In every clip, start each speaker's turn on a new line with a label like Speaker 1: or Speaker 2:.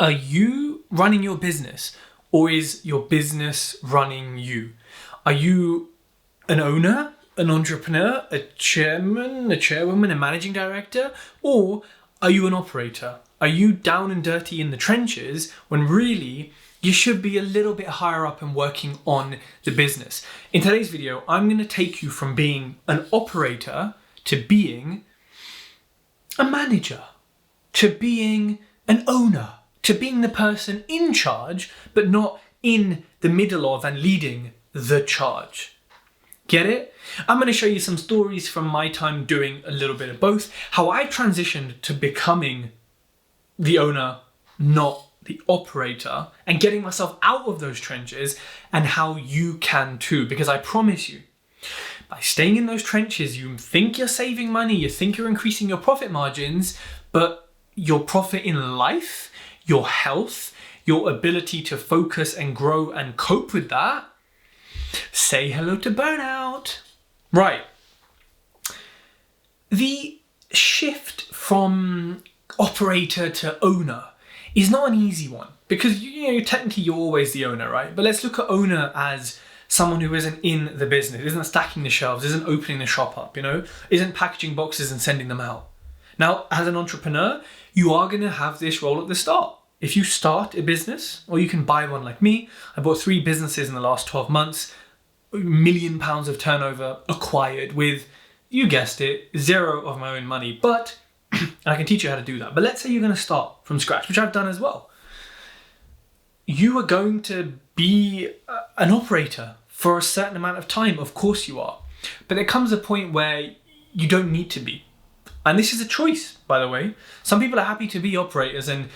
Speaker 1: Are you running your business, or is your business running you? Are you an owner, an entrepreneur, a chairman, a chairwoman, a managing director, or are you an operator? Are you down and dirty in the trenches when really you should be a little bit higher up and working on the business? In today's video, I'm going to take you from being an operator to being a manager, to being an owner, to being the person in charge, but not in the middle of and leading the charge. Get it? I'm going to show you some stories from my time doing a little bit of both, how I transitioned to becoming the owner, not the operator, and getting myself out of those trenches, and how you can too. Because I promise you, by staying in those trenches, you think you're saving money, you think you're increasing your profit margins, but your profit in life, your health, your ability to focus and grow and cope with that, say hello to burnout. Right. The shift from operator to owner is not an easy one, because technically you're always the owner, right? But let's look at owner as someone who isn't in the business, isn't stacking the shelves, isn't opening the shop up, isn't packaging boxes and sending them out. Now, as an entrepreneur, you are going to have this role at the start. If you start a business, or you can buy one like me, I bought 3 businesses in the last 12 months, £1 million of turnover acquired with, you guessed it, 0 of my own money. But I can teach you how to do that. But let's say you're going to start from scratch, which I've done as well. You are going to be an operator for a certain amount of time. Of course you are. But there comes a point where you don't need to be. And this is a choice, by the way. Some people are happy to be operators and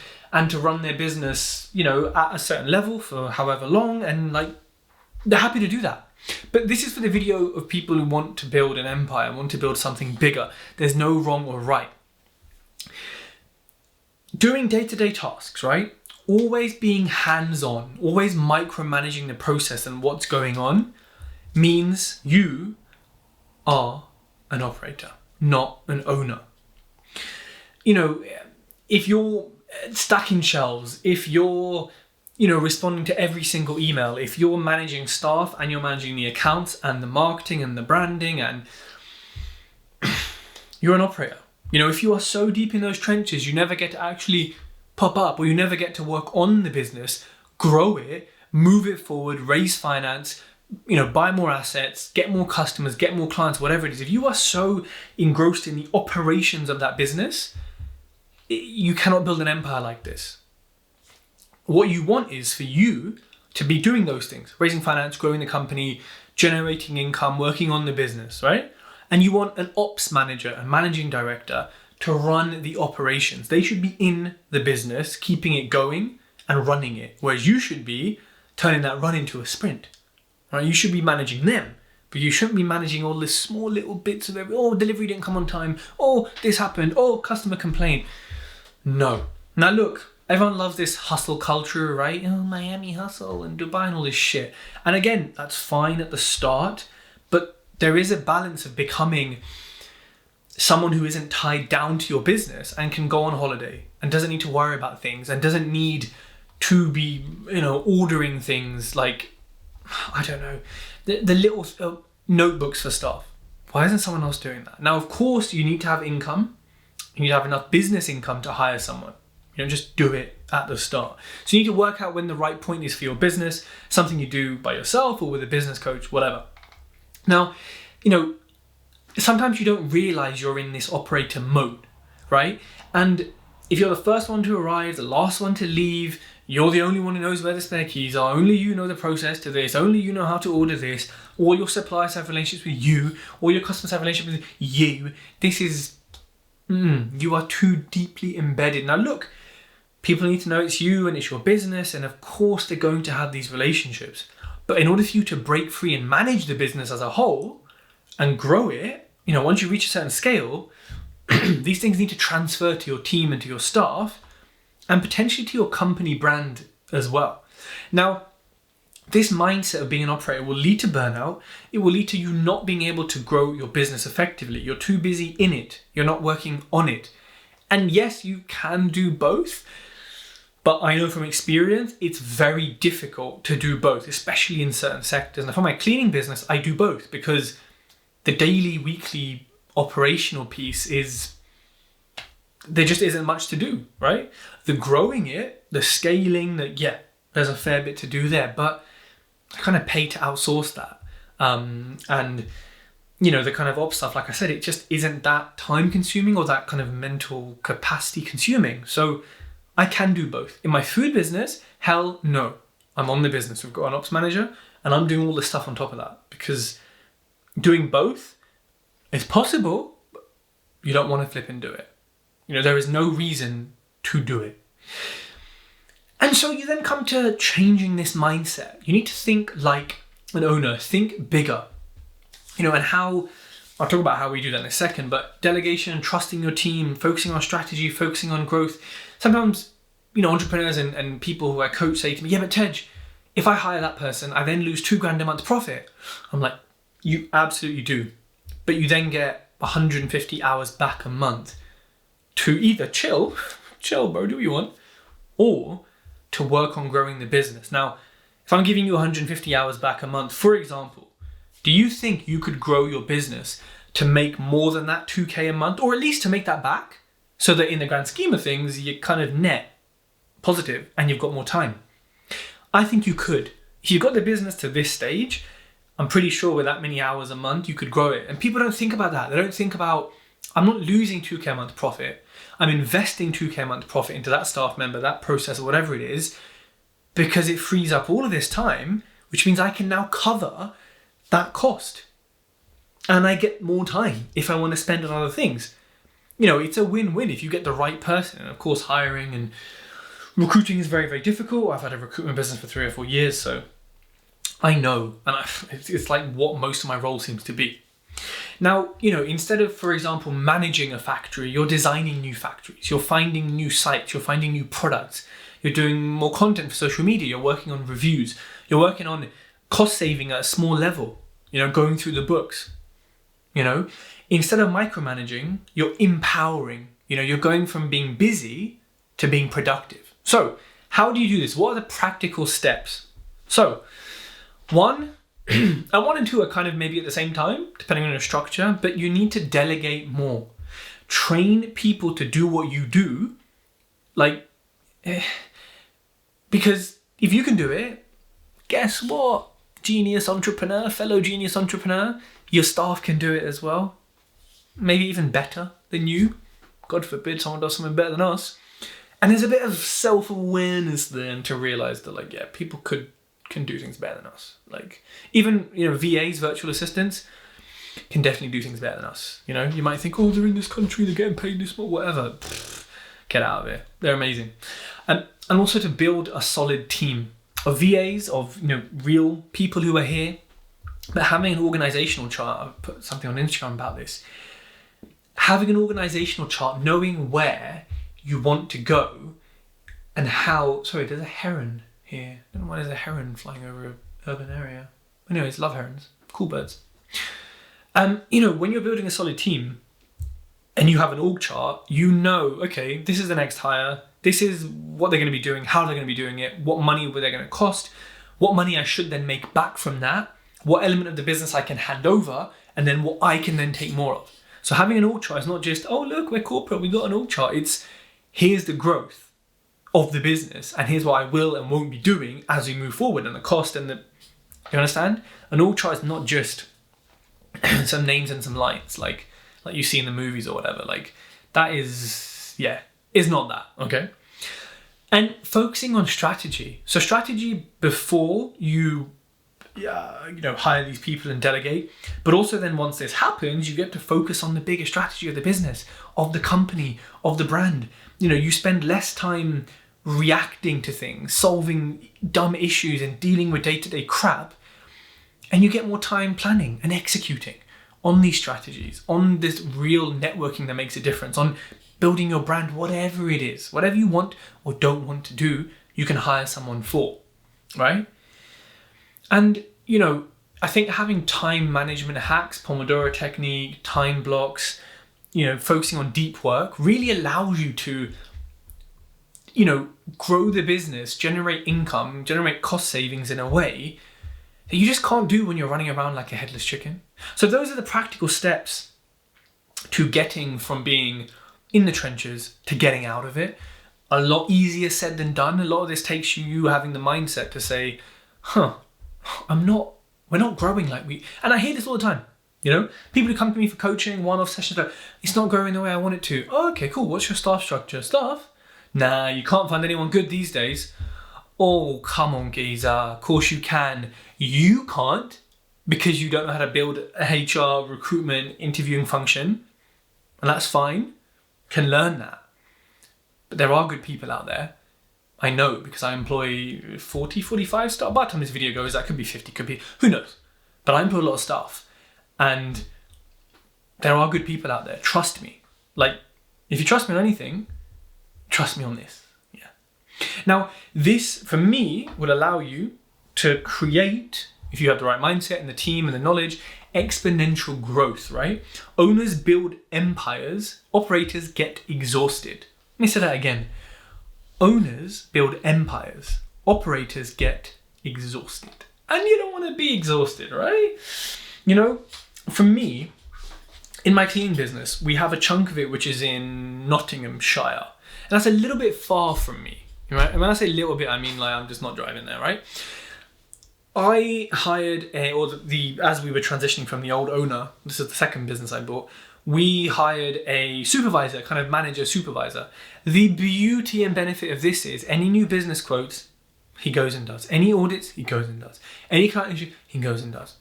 Speaker 1: to run their business, at a certain level for however long, and they're happy to do that. But this is for the video of people who want to build an empire, want to build something bigger. There's no wrong or right. Doing day-to-day tasks, right? Always being hands-on, always micromanaging the process and what's going on means you are an operator, not an owner. If you're stacking shelves, if you're, responding to every single email, if you're managing staff and you're managing the accounts and the marketing and the branding, and you're an operator. If you are so deep in those trenches, you never get to actually pop up, or you never get to work on the business, grow it, move it forward, raise finance, buy more assets, get more customers, get more clients, whatever it is. If you are so engrossed in the operations of that business, you cannot build an empire like this. What you want is for you to be doing those things, raising finance, growing the company, generating income, working on the business, right? And you want an ops manager, a managing director, to run the operations. They should be in the business, keeping it going and running it. Whereas you should be turning that run into a sprint, right? You should be managing them, but you shouldn't be managing all the small little bits of delivery didn't come on time. This happened. Customer complaint. No. Now look, everyone loves this hustle culture, right? Miami hustle and Dubai and all this shit. And again, that's fine at the start, but there is a balance of becoming someone who isn't tied down to your business and can go on holiday and doesn't need to worry about things and doesn't need to be, ordering things like, I don't know, the little notebooks for staff. Why isn't someone else doing that? Now, of course, you need to have income. You need to have enough business income to hire someone. You don't just do it at the start. So you need to work out when the right point is for your business, something you do by yourself or with a business coach, whatever. Now, sometimes you don't realize you're in this operator mode, right? And if you're the first one to arrive, the last one to leave, you're the only one who knows where the spare keys are, only you know the process to this, only you know how to order this, all your suppliers have relationships with you, all your customers have relationships with you. This is, you are too deeply embedded. Now look, people need to know it's you and it's your business, and of course they're going to have these relationships. But in order for you to break free and manage the business as a whole and grow it, once you reach a certain scale, these things need to transfer to your team and to your staff, and potentially to your company brand as well. Now, this mindset of being an operator will lead to burnout. It will lead to you not being able to grow your business effectively. You're too busy in it. You're not working on it. And yes, you can do both, But I know from experience, it's very difficult to do both, especially in certain sectors. And for my cleaning business, I do both because the daily, weekly operational piece there just isn't much to do, right? The growing it, the scaling, there's a fair bit to do there, but I kind of pay to outsource that. And the kind of ops stuff, like I said, it just isn't that time consuming or that kind of mental capacity consuming. So I can do both. In my food business, hell no. I'm on the business. We've got an ops manager and I'm doing all the stuff on top of that because doing both is possible, but you don't want to flip and do it. There is no reason to do it. And so you then come to changing this mindset. You need to think like an owner, think bigger. And how, I'll talk about how we do that in a second, but delegation, trusting your team, focusing on strategy, focusing on growth. Sometimes, entrepreneurs and people who I coach say to me, yeah, but Tej, if I hire that person, I then lose $2,000 a month profit. I'm like, you absolutely do. But you then get 150 hours back a month to either chill bro, do what you want, or to work on growing the business. Now, if I'm giving you 150 hours back a month, for example, do you think you could grow your business to make more than that 2K a month, or at least to make that back, so that in the grand scheme of things, you're kind of net positive and you've got more time? I think you could. If you've got the business to this stage, I'm pretty sure with that many hours a month, you could grow it. And people don't think about that. They don't think about, I'm not losing 2K a month profit. I'm investing 2K a month profit into that staff member, that process, or whatever it is, because it frees up all of this time, which means I can now cover that cost. And I get more time if I want to spend on other things. It's a win-win if you get the right person. And of course, hiring and recruiting is very, very difficult. I've had a recruitment business for 3 or 4 years, so I know. And it's like what most of my role seems to be. Now, instead of, for example, managing a factory, you're designing new factories, you're finding new sites, you're finding new products, you're doing more content for social media, you're working on reviews, you're working on cost saving at a small level, going through the books, instead of micromanaging, you're empowering, you're going from being busy to being productive. So how do you do this? What are the practical steps? So 1, and 1 and 2 are kind of maybe at the same time, depending on your structure, but you need to delegate more. Train people to do what you do, because if you can do it, guess what? Fellow genius entrepreneur, your staff can do it as well. Maybe even better than you. God forbid someone does something better than us. And there's a bit of self-awareness then to realize that people can do things better than us. Even, VAs, virtual assistants, can definitely do things better than us. You might think, oh, they're in this country, they're getting paid this much, whatever. Get out of here. They're amazing. And also to build a solid team of VAs, of, real people who are here, but having an organizational chart. I've put something on Instagram about this. Having an organizational chart, knowing where you want to go and how, sorry, there's a heron here. I don't know why there's a heron flying over an urban area. Anyways, love herons. Cool birds. When you're building a solid team and you have an org chart, okay, this is the next hire. This is what they're going to be doing, how they're going to be doing it, what money were they going to cost, what money I should then make back from that, what element of the business I can hand over, and then what I can then take more of. So having an org chart is not just, oh, look, we're corporate, we got an org chart. It's, here's the growth of the business, and here's what I will and won't be doing as we move forward, and the cost and the, you understand? An org chart is not just some names and some lines like you see in the movies or whatever. That is not that, okay? And focusing on strategy. So strategy before you hire these people and delegate, but also then once this happens, you get to focus on the bigger strategy of the business, of the company, of the brand. You spend less time reacting to things, solving dumb issues and dealing with day-to-day crap, and you get more time planning and executing on these strategies, on this real networking that makes a difference, on building your brand, whatever it is, whatever you want or don't want to do, you can hire someone for, right? And, I think having time management hacks, Pomodoro technique, time blocks, focusing on deep work really allows you to, grow the business, generate income, generate cost savings in a way that you just can't do when you're running around like a headless chicken. So those are the practical steps to getting from being in the trenches to getting out of it. A lot easier said than done. A lot of this takes you having the mindset to say, we're not growing like we, and I hear this all the time. People who come to me for coaching, one-off sessions, like, it's not growing the way I want it to. Oh, okay, cool. What's your staff structure? Staff? Nah, you can't find anyone good these days. Oh, come on, geezer. Of course you can. You can't because you don't know how to build a HR, recruitment, interviewing function. And that's fine. Can learn that. But there are good people out there. I know because I employ 40, 45 staff. By the time this video goes, that could be 50, could be, who knows? But I employ a lot of staff. And there are good people out there. Trust me. Like, if you trust me on anything, trust me on this. Yeah. Now, this, for me, would allow you to create, if you have the right mindset and the team and the knowledge, exponential growth, right? Owners build empires. Operators get exhausted. Let me say that again. Owners build empires. Operators get exhausted. And you don't want to be exhausted, right? For me, in my cleaning business, we have a chunk of it which is in Nottinghamshire. And that's a little bit far from me, right? And when I say little bit, I mean like I'm just not driving there, right? I hired as we were transitioning from the old owner, this is the second business I bought, we hired a supervisor, kind of manager supervisor. The beauty and benefit of this is any new business quotes, he goes and does. Any audits, he goes and does. Any client issue, he goes and does.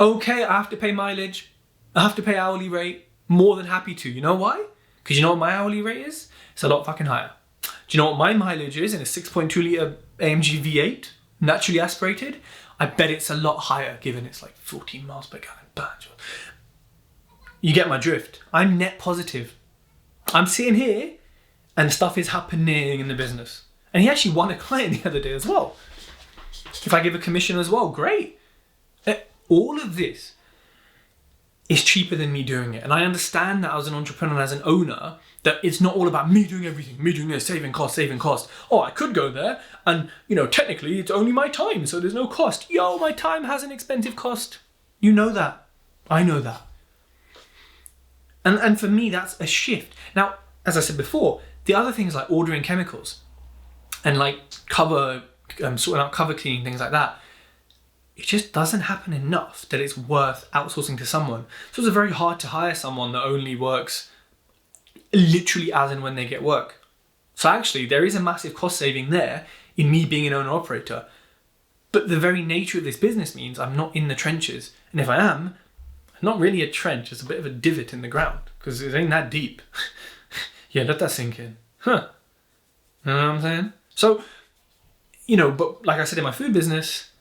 Speaker 1: Okay, I have to pay mileage. I have to pay hourly rate. More than happy to. You know why? Because you know what my hourly rate is? It's a lot fucking higher. Do you know what my mileage is in a 6.2 litre AMG V8, naturally aspirated? I bet it's a lot higher given it's like 14 miles per gallon. You get my drift. I'm net positive. I'm sitting here and stuff is happening in the business. And he actually won a client the other day as well. If I give a commission as well, great. All of this is cheaper than me doing it. And I understand that as an entrepreneur, as an owner, that it's not all about me doing everything, me doing this, saving cost. Oh, I could go there and, technically it's only my time, so there's no cost. Yo, my time has an expensive cost. You know that. I know that. And for me, that's a shift. Now, as I said before, the other things like ordering chemicals and like sorting out cover cleaning, things like that, it just doesn't happen enough that it's worth outsourcing to someone. So it's very hard to hire someone that only works literally as and when they get work. So actually, there is a massive cost saving there in me being an owner operator. But the very nature of this business means I'm not in the trenches. And if I am, not really a trench, it's a bit of a divot in the ground because it ain't that deep. Yeah, let that sink in. Huh. You know what I'm saying? So, but like I said in my food business,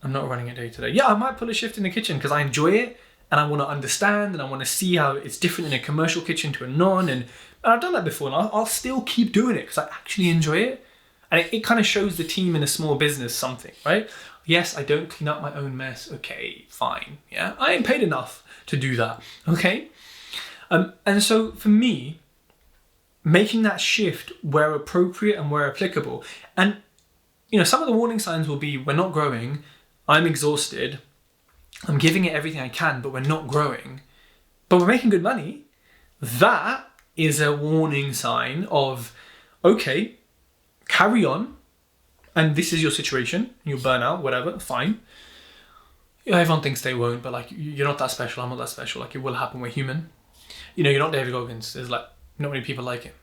Speaker 1: I'm not running it day to day. Yeah, I might pull a shift in the kitchen because I enjoy it and I want to understand and I want to see how it's different in a commercial kitchen to a non. And I've done that before and I'll still keep doing it because I actually enjoy it. And it kind of shows the team in a small business something, right? Yes, I don't clean up my own mess. Okay, fine. Yeah, I ain't paid enough to do that. Okay. And so for me, making that shift where appropriate and where applicable. And, some of the warning signs will be we're not growing. I'm exhausted. I'm giving it everything I can, but we're not growing. But we're making good money. That is a warning sign of, okay, carry on. And this is your situation. You'll burn out, whatever, fine. Everyone thinks they won't, but like, you're not that special. I'm not that special. Like, it will happen. We're human. You're not David Goggins. There's like, not many people like him.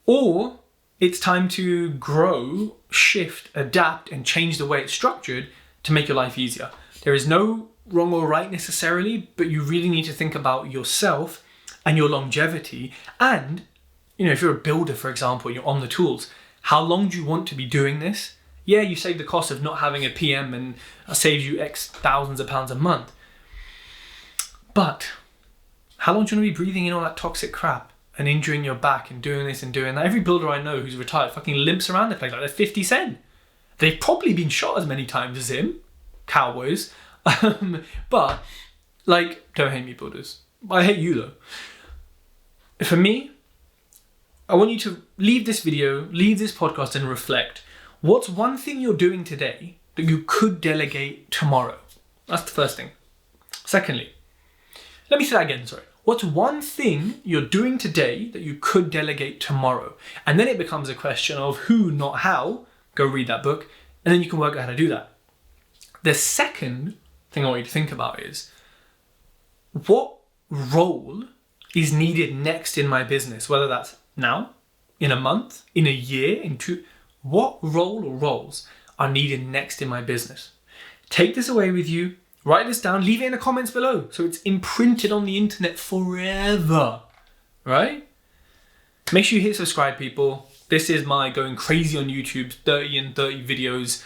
Speaker 1: Or it's time to grow, shift, adapt, and change the way it's structured to make your life easier. There is no wrong or right necessarily, but you really need to think about yourself and your longevity. And, if you're a builder, for example, you're on the tools, how long do you want to be doing this? Yeah, you save the cost of not having a PM and it saves you X thousands of pounds a month. But how long do you want to be breathing in all that toxic crap and injuring your back and doing this and doing that? Every builder I know who's retired fucking limps around the place like they're 50 Cent. They've probably been shot as many times as him, cowboys. But, don't hate me, builders. I hate you though. For me, I want you to leave this video, leave this podcast and reflect. What's one thing you're doing today that you could delegate tomorrow? That's the first thing. Secondly, let me say that again, sorry. What's one thing you're doing today that you could delegate tomorrow? And then it becomes a question of who, not how. Go read that book, and then you can work out how to do that. The second thing I want you to think about is, what role is needed next in my business? Whether that's now, in a month, in a year, in 2, what role or roles are needed next in my business? Take this away with you. Write this down, leave it in the comments below so it's imprinted on the internet forever, right? Make sure you hit subscribe, people. This is my going crazy on YouTube, 30 and 30 videos,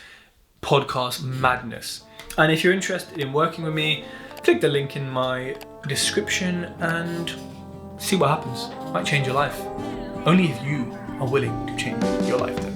Speaker 1: podcast madness. And if you're interested in working with me, click the link in my description and see what happens. Might change your life. Only if you are willing to change your life.